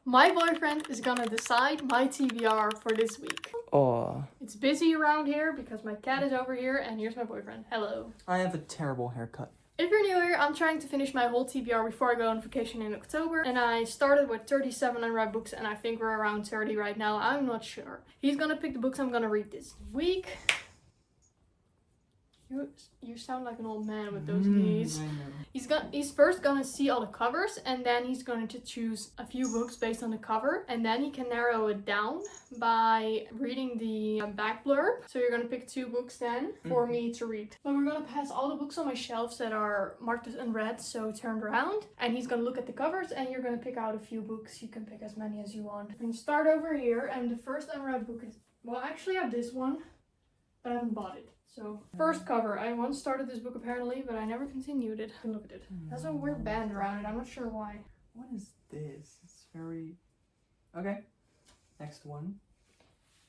My boyfriend is gonna decide my TBR for this week. Oh. It's busy around here because my cat is over here and here's my boyfriend. Hello. I have a terrible haircut. If you're new here, I'm trying to finish my whole TBR before I go on vacation in October. And I started with 37 unread books and I think we're around 30 right now. I'm not sure. He's gonna pick the books I'm gonna read this week. You sound like an old man with those knees. I know. He's first gonna see all the covers and then he's going to choose a few books based on the cover, and then he can narrow it down by reading the back blurb. So you're gonna pick 2 books then for me to read. But we're gonna pass all the books on my shelves that are marked as unread, so turned around, and he's gonna look at the covers and you're gonna pick out a few books. You can pick as many as you want. I'm gonna start over here, and the first unread book is, well, actually I have this one, but I haven't bought it. So, first cover. I once started this book apparently, but I never continued it. Look at it. It has a weird band around it. I'm not sure why. What is this? It's very... Okay. Next one.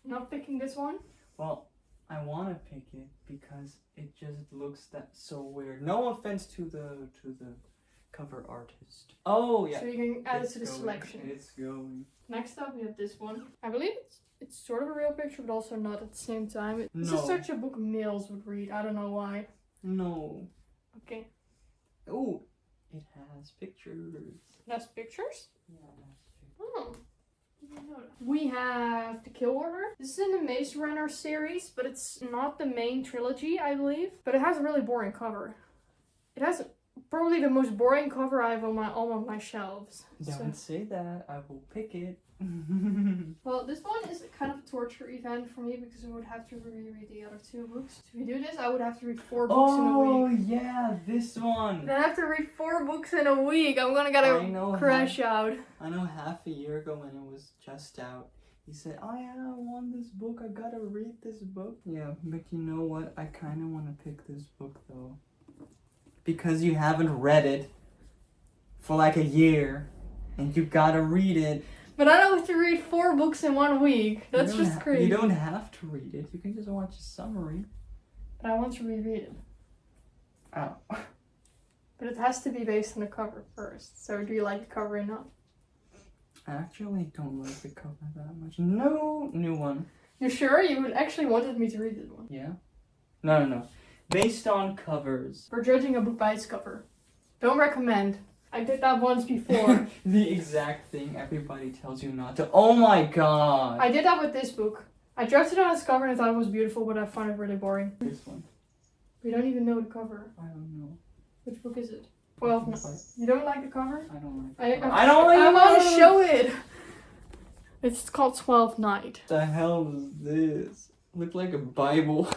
Not picking this one. Well, I want to pick it because it just looks so weird. No offense to the cover artist. Oh, yeah. So you can add it to the selection. It's going. Next up, we have this one. I believe it's sort of a real picture, but also not at the same time. This No. is such a book males would read. I don't know why. No. Okay. Oh, it has pictures. It has pictures? Yeah, it has pictures. Oh. I didn't know that. We have The Kill Order. This is in the Maze Runner series, but it's not the main trilogy, I believe. But it has a really boring cover. It has probably the most boring cover I have on all of my shelves. Don't say that. I will pick it. Well, this one is kind of a torture event for me because I would have to reread the other 2 books. So if we do this, I would have to read 4 books in a week. Oh, yeah, this one. Then I have to read 4 books in a week. I'm gonna gotta crash out. I know half a year ago when it was just out, he said, oh yeah, I want this book. I gotta read this book. Yeah, but you know what? I kind of want to pick this book though. Because you haven't read it for like a year and you gotta read it. But I don't have to read 4 books in 1 week. That's just crazy. You don't have to read it. You can just watch a summary. But I want to reread it. Oh. But it has to be based on the cover first. So do you like the cover enough? I actually don't like the cover that much. No, new one. You're sure? You would actually wanted me to read this one. Yeah? No. Based on covers. We're judging a book by its cover. Don't recommend. I did that once before. The exact thing everybody tells you not to. Oh my god! I did that with this book. I judged it on its cover and I thought it was beautiful, but I found it really boring. This one. We don't even know the cover. I don't know. Which book is it? 12 Nights. You don't like the cover? I don't like it. I don't like it. I want to show it. It's called 12 Night. What the hell is this? Look like a Bible.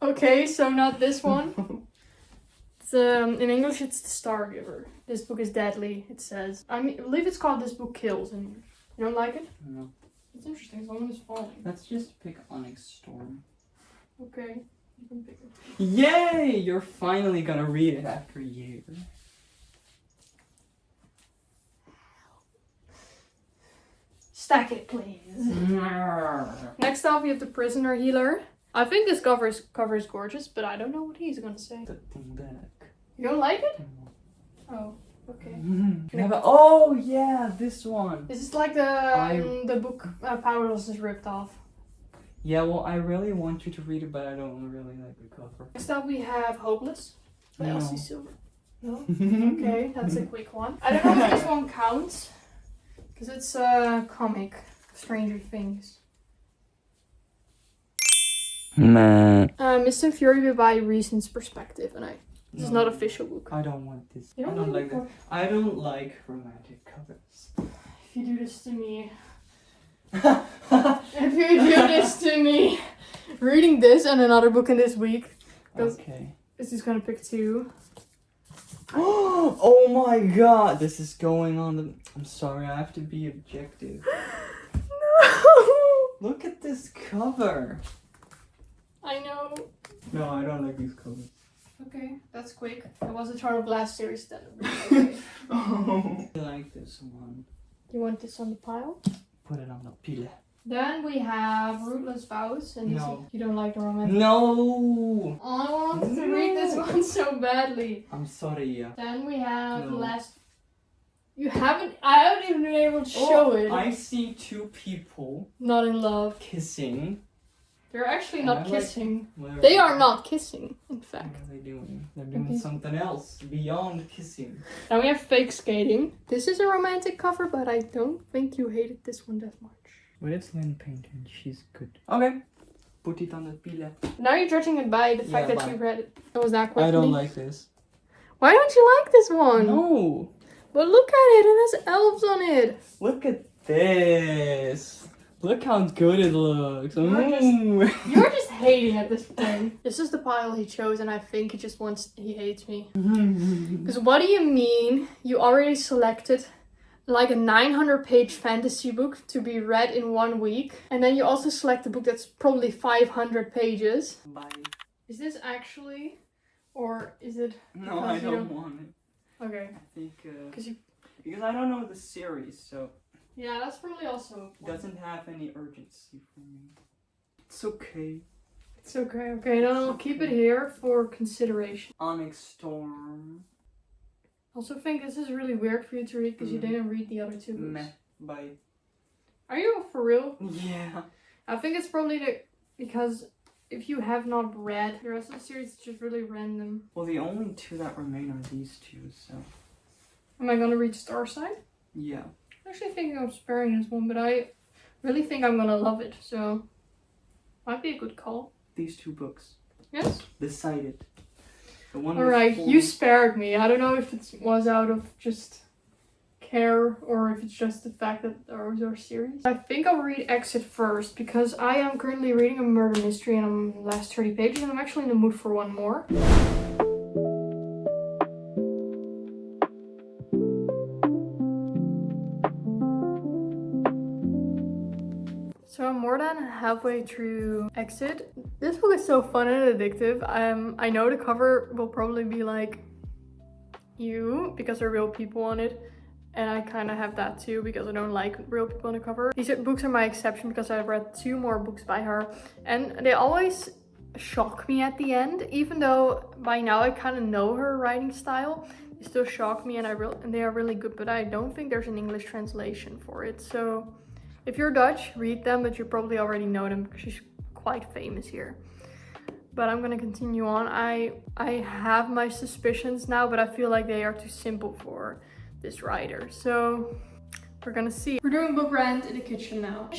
Okay, so not this one. In English, it's The Stargiver. This book is deadly, it says. I believe it's called This Book Kills in English. You don't like it? No. It's interesting. Someone is falling. Let's just pick Onyx Storm. Okay, you can pick it. Yay! You're finally gonna read it after a year. Stack it, please. Next up, we have The Prisoner Healer. I think this cover is gorgeous, but I don't know what he's gonna say. The thing back. You don't like it? Oh, okay. Oh yeah, this one. Is this like the book Powerless is ripped off? Yeah, well, I really want you to read it, but I don't really like the cover. Next up, we have Hopeless by No. Elsie Silver. No? Okay, that's a quick one. I don't know if this one counts, because it's a comic, Stranger Things. Mist and Fury by Reason's Perspective, and this is not official book. I don't want this. You I don't like that. I don't like romantic covers. If you do this to me, if you do this to me, reading this and another book in this week. Okay. This is gonna pick 2. Oh my god, this is going on the... I'm sorry, I have to be objective. No! Look at this cover. I know. No, I don't like these covers. Okay, that's quick. It was a Charm of Glass series then. Okay. Oh. I like this one. You want this on the pile? Put it on the pile. Then we have Rootless Vows, and No. you don't like the romantic. No! I wanted to read this one so badly. I'm sorry. Then we have No. You haven't. I haven't even been able to show it. I see two people Not in love. kissing. They're actually not kissing. Like, they are not kissing, in fact. What are they doing? They're doing something else beyond kissing. Now we have fake skating. This is a romantic cover, but I don't think you hated this one that much. But it's Lynn painted. She's good. Okay. Put it on the pile. Now you're judging it by the fact that you read it. That was that quickly. I don't like this. Why don't you like this one? No. But look at it. It has elves on it. Look at this. Look how good it looks. You're just hating at this point. This is the pile he chose, and I think he hates me. Because what do you mean? You already selected like a 900-page fantasy book to be read in 1 week, and then you also select a book that's probably 500 pages. Bye. Is this actually, or is it? No, I don't want it. Okay. I think because I don't know the series, so. Yeah, that's probably also. Doesn't have any urgency for me. It's okay. It's okay. Okay, then I'll keep it here for consideration. Onyx Storm. Also think this is really weird for you to read because you didn't read the other two books. Meh. Bye. Are you for real? Yeah. I think it's probably because if you have not read the rest of the series, it's just really random. Well, the only two that remain are these two, so. Am I gonna read Starside? Yeah. I'm actually thinking of sparing this one, but I really think I'm gonna love it, so might be a good call. These two books. Yes? Decided. The one. Alright, you spared me. I don't know if it was out of just care or if it's just the fact that those are series. I think I'll read Exit first because I am currently reading a murder mystery and I'm the last 30 pages and I'm actually in the mood for one more. So I'm more than halfway through Exit. This book is so fun and addictive. I know the cover will probably be like you because there are real people on it. And I kind of have that too because I don't like real people on the cover. These books are my exception because I've read 2 more books by her. And they always shock me at the end. Even though by now I kind of know her writing style. They still shock me and they are really good. But I don't think there's an English translation for it. So if you're Dutch, read them, but you probably already know them because she's quite famous here. But I'm gonna continue on. I have my suspicions now, but I feel like they are too simple for this writer. So we're gonna see. We're doing book rant in the kitchen now.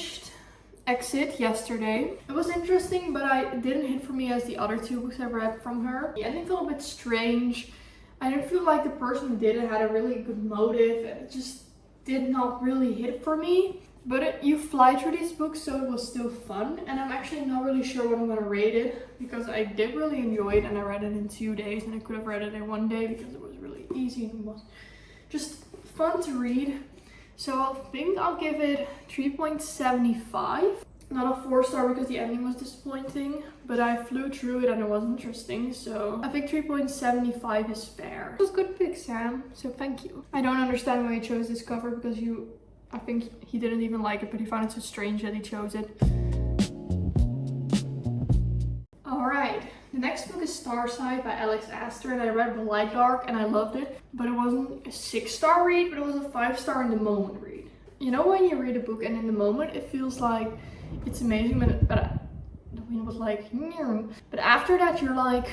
Exit yesterday. It was interesting, but it didn't hit for me as the other 2 books I read from her. The ending felt a bit strange. I didn't feel like the person who did it had a really good motive, and it just did not really hit for me. But you fly through these books, so it was still fun. And I'm actually not really sure what I'm gonna rate it because I did really enjoy it and I read it in 2 days and I could have read it in 1 day because it was really easy and it was just fun to read. So I think I'll give it 3.75. Not a 4-star because the ending was disappointing, but I flew through it and it was interesting. So I think 3.75 is fair. It was good pick, Sam, so thank you. I don't understand why you chose this cover because I think he didn't even like it, but he found it so strange that he chose it. Alright, the next book is Starside by Alex Astor, and I read The Light Dark and I loved it, but it wasn't a 6-star read, but it was a 5-star in the moment read. You know when you read a book and in the moment it feels like it's amazing, but the wind was like, meow. But after that you're like,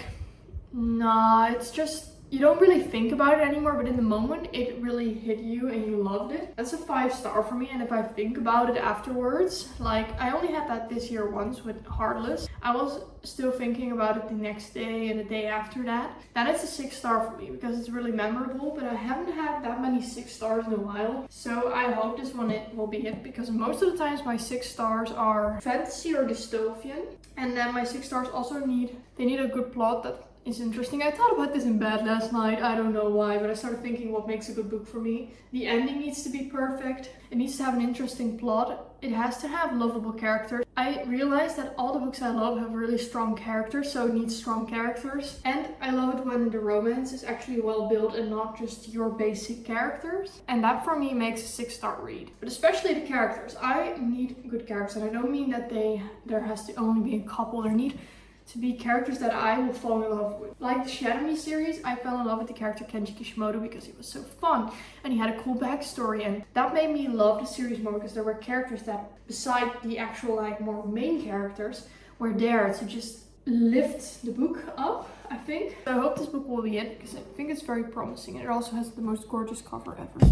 nah, it's just, you don't really think about it anymore, but in the moment it really hit you and you loved it. That's a 5-star for me, and if I think about it afterwards, like I only had that this year once with Heartless. I was still thinking about it the next day and the day after that. Then it's a 6-star for me because it's really memorable, but I haven't had that many 6 stars in a while. So I hope this one will be it because most of the times my 6 stars are fantasy or dystopian. And then my 6 stars also need a good plot that is interesting. I thought about this in bed last night. I don't know why, but I started thinking what makes a good book for me. The ending needs to be perfect. It needs to have an interesting plot. It has to have lovable characters. I realized that all the books I love have really strong characters, so it needs strong characters. And I love it when the romance is actually well built and not just your basic characters. And that for me makes a 6-star read. But especially the characters. I need good characters. And I don't mean that there has to only be a couple. There need to be characters that I will fall in love with. Like the Shadow Me series, I fell in love with the character Kenji Kishimoto because he was so fun and he had a cool backstory, and that made me love the series more because there were characters that, beside the actual like more main characters, were there to just lift the book up, I think. So I hope this book will be it because I think it's very promising, and it also has the most gorgeous cover ever.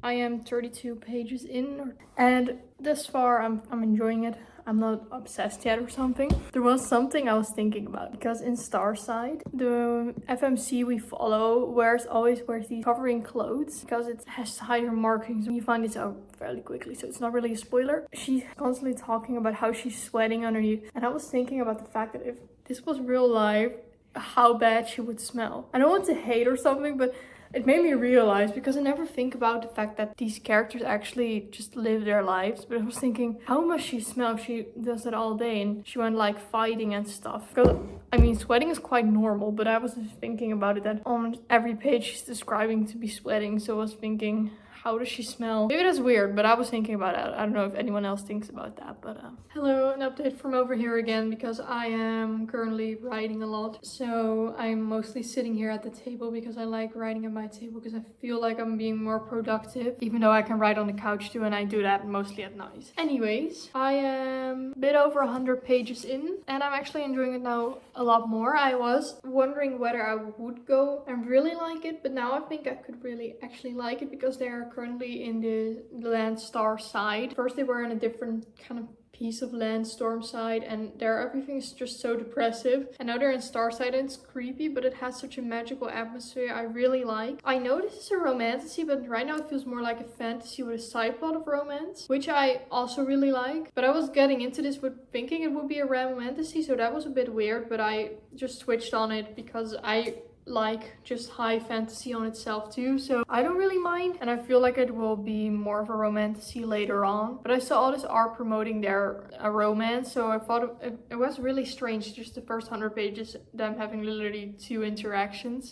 I am 32 pages in, and this far I'm enjoying it. I'm not obsessed yet or something. There was something I was thinking about because in Starside, the FMC we follow always wears these covering clothes because it has higher markings. You find this out fairly quickly, so it's not really a spoiler. She's constantly talking about how she's sweating underneath, and I was thinking about the fact that if this was real life, how bad she would smell. I don't want to hate or something, but it made me realize, because I never think about the fact that these characters actually just live their lives. But I was thinking, how must she smell if she does it all day and she went like fighting and stuff? Because, I mean, sweating is quite normal, but I was just thinking about it that on every page she's describing to be sweating. So I was thinking, how does she smell? Maybe that's weird, but I was thinking about it. I don't know if anyone else thinks about that, but hello, an update from over here again, because I am currently writing a lot. So I'm mostly sitting here at the table because I like writing at my table because I feel like I'm being more productive, even though I can write on the couch too, and I do that mostly at night. Anyways, I am a bit over 100 pages in, and I'm actually enjoying it now a lot more. I was wondering whether I would go and really like it, but now I think I could really actually like it because they are currently in the land star side. First they were in a different kind of piece of land storm side, and there everything is just so depressive, and now they're in Starside and it's creepy, but it has such a magical atmosphere I really like. I know this is a romantasy, but right now it feels more like a fantasy with a side plot of romance, which I also really like. But I was getting into this with thinking it would be a romantasy, so that was a bit weird, but I just switched on it because I like just high fantasy on itself too, so I don't really mind, and I feel like it will be more of a romantasy later on. But I saw all this art promoting their romance, so I thought it was really strange, just the first 100 pages, them having literally 2 interactions.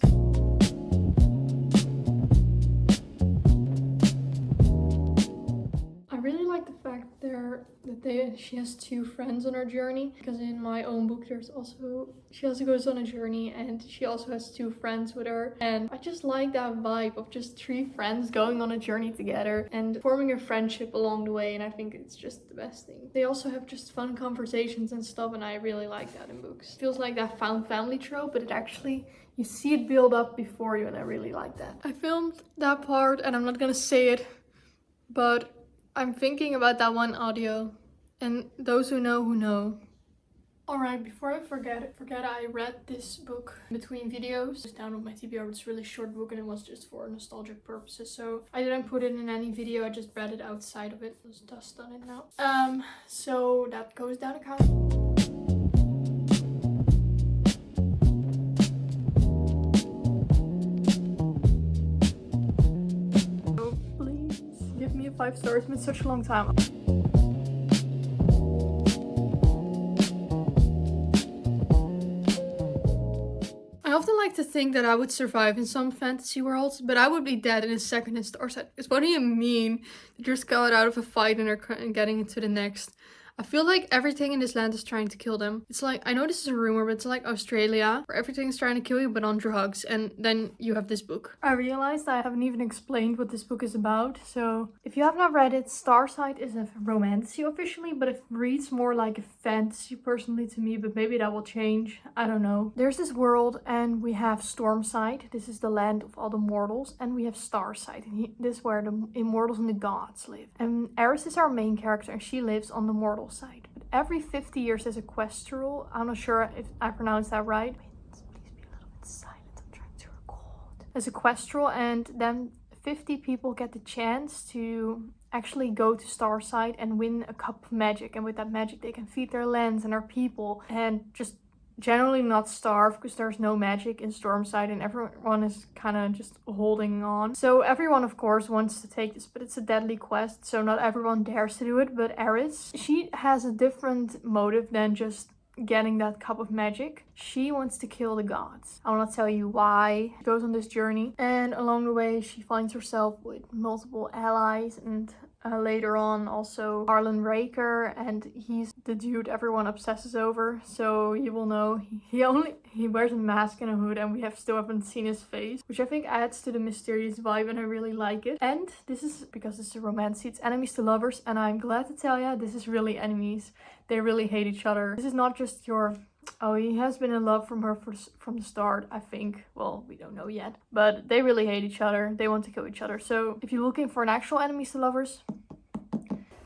I really like the fact she has 2 friends on her journey, because in my own book she also goes on a journey and she also has 2 friends with her, and I just like that vibe of just 3 friends going on a journey together and forming a friendship along the way, and I think it's just the best thing. They also have just fun conversations and stuff, and I really like that in books. It feels like that found family trope, but it actually, you see it build up before you, and I really like that. I filmed that part and I'm not gonna say it, but I'm thinking about that one audio, and those who know. Alright, before I forget I read this book between videos. It's down on my TBR, it's a really short book and it was just for nostalgic purposes, so I didn't put it in any video, I just read it outside of it. There's dust on it now. So that goes down a count. Give me a 5 stars. It's been such a long time. I often like to think that I would survive in some fantasy worlds, but I would be dead in a second in Starside. Because what do you mean that you're got out of a fight and are getting into the next? I feel like everything in this land is trying to kill them. It's like, I know this is a rumor, but it's like Australia, where everything's trying to kill you but on drugs, and then you have this book. I realized I haven't even explained what this book is about, so if you have not read it, Starside is a romantasy officially, but it reads more like a fantasy personally to me, but maybe that will change. I don't know. There's this world, and we have Stormside. This is the land of all the mortals, and we have Starside, and this is where the immortals and the gods live. And Eris is our main character, and she lives on the mortal side. But every 50 years there's a quest rule. I'm not sure if I pronounced that right. Please be a little bit silent. I'm trying to record. There's a quest rule, and then 50 people get the chance to actually go to Starside and win a cup of magic, and with that magic they can feed their lands and their people and just generally not starve, because there's no magic in Stormside and everyone is kind of just holding on. So everyone of course wants to take this, but it's a deadly quest, so not everyone dares to do it. But Eris, she has a different motive than just getting that cup of magic. She wants to kill the gods. I will not tell you why. She goes on this journey, and along the way she finds herself with multiple allies, and later on also Harlan Raker, and he's the dude everyone obsesses over. So you will know he wears a mask and a hood, and we still haven't seen his face, which I think adds to the mysterious vibe, and I really like it. And this is because this is a romance, it's enemies to lovers, and I'm glad to tell ya this is really enemies. They really hate each other. This is not just your, oh, he has been in love from her from the start, I think. Well, we don't know yet. But they really hate each other. They want to kill each other. So if you're looking for an actual enemies to lovers,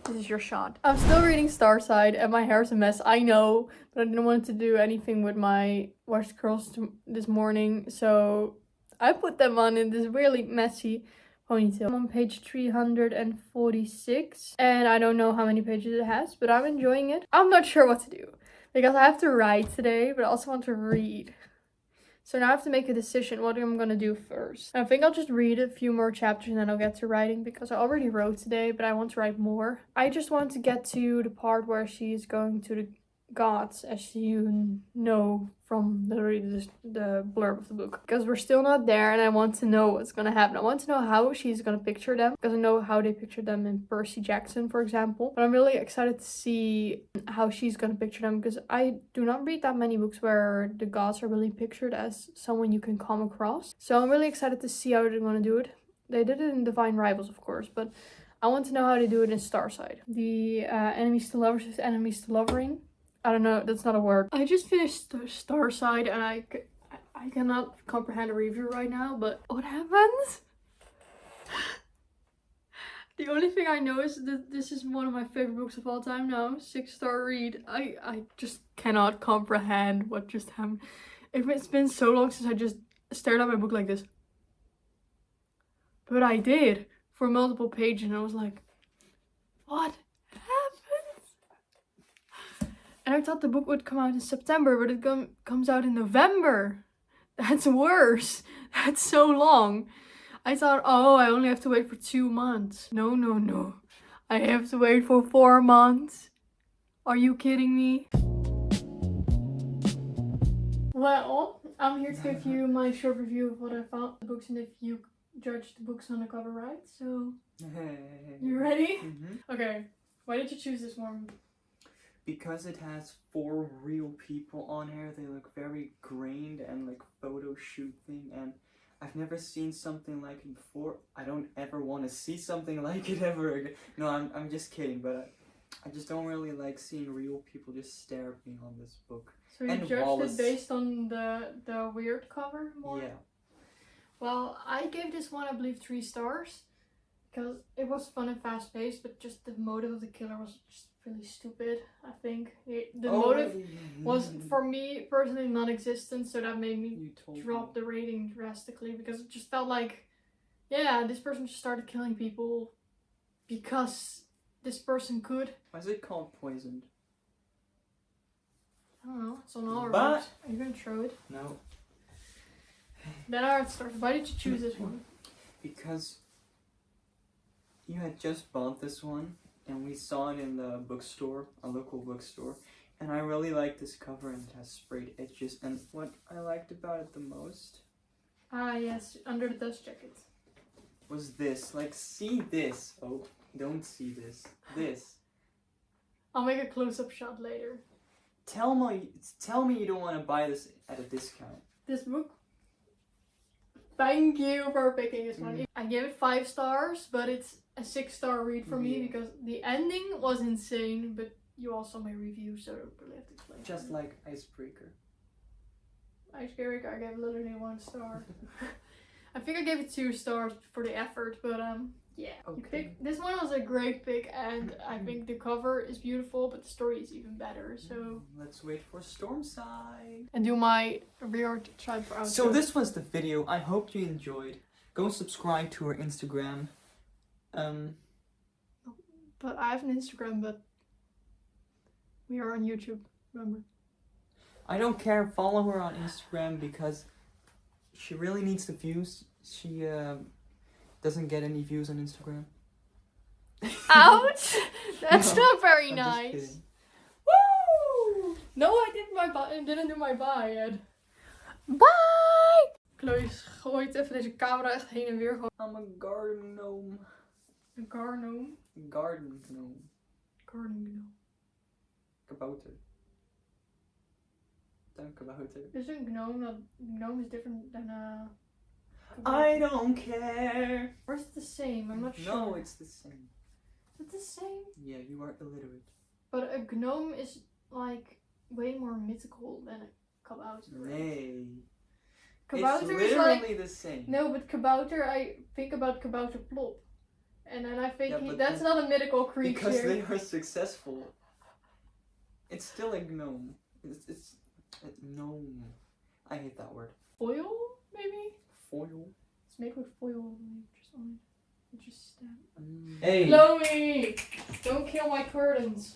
this is your shot. I'm still reading Starside and my hair's a mess, I know. But I didn't want to do anything with my washed curls this morning. So I put them on in this really messy ponytail. I'm on page 346 and I don't know how many pages it has, but I'm enjoying it. I'm not sure what to do because I have to write today, but I also want to read. So now I have to make a decision what I'm gonna do first. I think I'll just read a few more chapters and then I'll get to writing because I already wrote today, but I want to write more. I just want to get to the part where she's going to the gods, as you know from the blurb of the book, because we're still not there, and I want to know what's gonna happen. I want to know how she's gonna picture them, because I know how they picture them in Percy Jackson, for example, but I'm really excited to see how she's gonna picture them, because I do not read that many books where the gods are really pictured as someone you can come across. So I'm really excited to see how they're gonna do it. They did it in Divine Rivals, of course, but I want to know how they do it in Starside. The enemies to lovers is enemies to lovering. I don't know, that's not a word. I just finished Starside and I cannot comprehend a review right now, but what happens? The only thing I know is that this is one of my favorite books of all time now. 6-star read. I just cannot comprehend what just happened. It's been so long since I just stared at my book like this. But I did for multiple pages and I was like, what? And I thought the book would come out in September, but it comes out in November. That's worse. That's so long. I thought, oh, I only have to wait for 2 months. No, no, no. I have to wait for 4 months. Are you kidding me? Well, I'm here to give you my short review of what I found the books and if you judge the books on the cover, right? So, you ready? Mm-hmm. Okay. Why did you choose this one? Because it has 4 real people on here. They look very grained and like photo shoot thing, and I've never seen something like it before. I don't ever want to see something like it ever again. No, I'm just kidding, but I just don't really like seeing real people just stare at me on this book. So you judged it based on the weird cover more? Yeah. Well, I gave this one, I believe, 3 stars. Because it was fun and fast paced, but just the motive of the killer was just really stupid, I think. The motive was, for me, personally non-existent, so that made me drop the rating drastically, because it just felt like, yeah, this person just started killing people because this person could. Why is it called Poisoned? I don't know, it's on all our books. Are you gonna throw it? No. Then I started. Why did you choose this one? Because you had just bought this one, and we saw it in the bookstore, a local bookstore, and I really like this cover, and it has sprayed edges, and what I liked about it the most... Ah, yes, Under the Dust Jacket. Was this, like, see this. Oh, don't see this. This. I'll make a close-up shot later. Tell me you don't want to buy this at a discount. This book? Thank you for picking this one. I gave it 5 stars, but it's a 6-star read for me because the ending was insane, but you all saw my review, so I don't really have to explain. Just like Icebreaker. Icebreaker, I gave literally 1 star. I think I gave it 2 stars for the effort, but yeah. Okay. This one was a great pick, and I think the cover is beautiful, but the story is even better, so... Let's wait for Stormside. And do my reward tribe for outro. So this was the video. I hope you enjoyed. Go subscribe to our Instagram. But I have an Instagram, but we are on YouTube, remember? I don't care. Follow her on Instagram because she really needs the views. She doesn't get any views on Instagram. Ouch! That's No, not very I'm nice. just kidding. Woo! No, I didn't do my bye yet. Bye! Chloe gooit even deze camera echt heen en weer. I'm a garden gnome. Een garnome. Garden gnome. Garden gnome. Kabouter. Tuinkabouter. Is een gnome gnome is different than a... I don't care. Or is it the same? I'm not sure. No, it's the same. Is it the same? Yeah, you are illiterate. But a gnome is like way more mythical than a kabouter. Right? Nee. Kabouter it's is literally like... the same. No, but kabouter, I think about kabouter plop. And then I think Yeah, that's not a mythical creature. Because they are successful. It's still a gnome. It's a gnome. I hate that word. Foil, maybe? Foil? It's made with foil just on it. Just stab. Hey! Chloe! Don't kill my curtains.